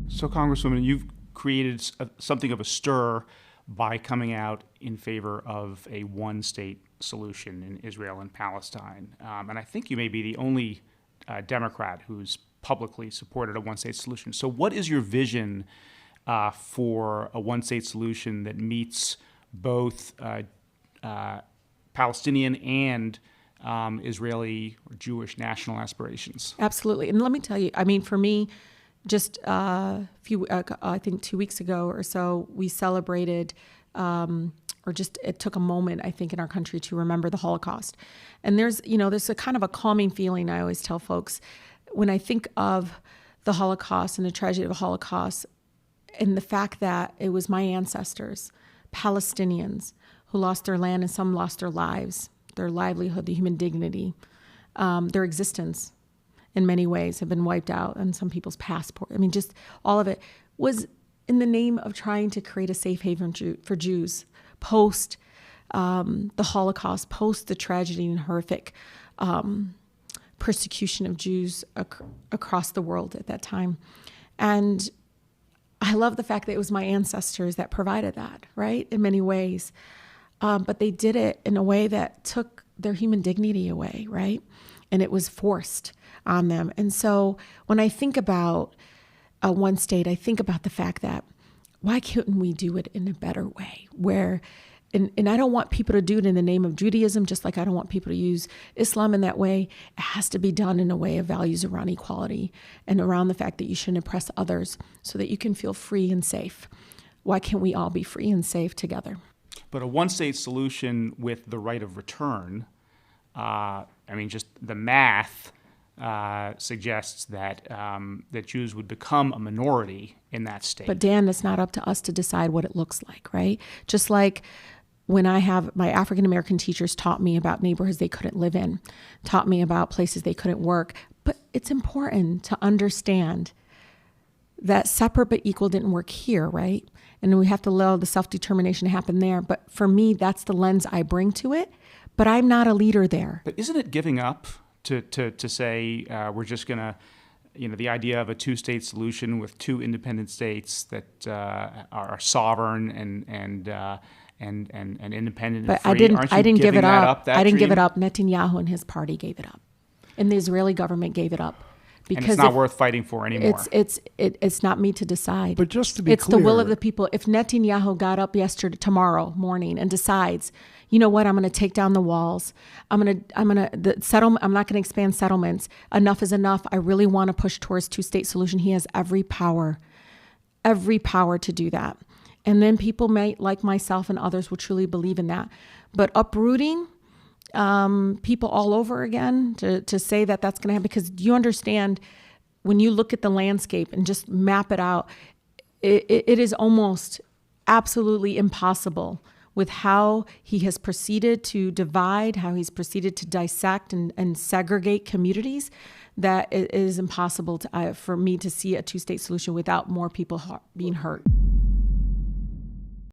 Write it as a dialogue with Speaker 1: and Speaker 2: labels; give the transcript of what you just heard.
Speaker 1: So, Congresswoman, you've created something of a stir by coming out in favor of a one-state solution in Israel and Palestine. And I think you may be the only Democrat who's publicly supported a one-state solution. So what is your vision for a one-state solution that meets both Palestinian and Israeli or Jewish national aspirations?
Speaker 2: Absolutely. And let me tell you, I mean, for me, just I think 2 weeks ago or so, we celebrated, it took a moment, I think, in our country to remember the Holocaust. And there's a kind of a calming feeling, I always tell folks, when I think of the Holocaust and the tragedy of the Holocaust and the fact that it was my ancestors, Palestinians, who lost their land and some lost their lives, their livelihood, the human dignity, their existence in many ways have been wiped out, and some people's passport. I mean, just all of it was in the name of trying to create a safe haven for Jews post the Holocaust, post the tragedy and horrific persecution of Jews across the world at that time. And I love the fact that it was my ancestors that provided that, right, in many ways. But they did it in a way that took their human dignity away, right? And it was forced on them. And so when I think about one state, I think about the fact that why couldn't we do it in a better way where, and I don't want people to do it in the name of Judaism, just like I don't want people to use Islam in that way. It has to be done in a way of values around equality and around the fact that you shouldn't oppress others so that you can feel free and safe. Why can't we all be free and safe together?
Speaker 1: But a one-state solution with the right of return, just the math suggests that that Jews would become a minority in that state.
Speaker 2: But Dan, it's not up to us to decide what it looks like, right? Just like when I have my African-American teachers taught me about neighborhoods they couldn't live in, taught me about places they couldn't work. But it's important to understand that separate but equal didn't work here, right? And we have to allow the self-determination to happen there. But for me, that's the lens I bring to it. But I'm not a leader there.
Speaker 1: But isn't it giving up to say we're just going to, the idea of a two-state solution with two independent states that are sovereign and independent
Speaker 2: but
Speaker 1: and free?
Speaker 2: I didn't give it up.
Speaker 1: I didn't
Speaker 2: give it up. Netanyahu and his party gave it up, and the Israeli government gave it up.
Speaker 1: Because and it's not worth fighting for anymore.
Speaker 2: It's not me to decide.
Speaker 3: But just to be
Speaker 2: it's
Speaker 3: clear,
Speaker 2: the will of the people. If Netanyahu got up tomorrow morning and decides, you know what, I'm going to take down the walls. I'm not going to expand settlements. Enough is enough. I really want to push towards two-state solution. He has every power to do that. And then people like myself and others will truly believe in that. But uprooting people all over again to say that that's going to happen, because you understand when you look at the landscape and just map it out, it is almost absolutely impossible with how he has proceeded to divide, how he's proceeded to dissect and segregate communities, that it is impossible for me to see a two-state solution without more people being hurt.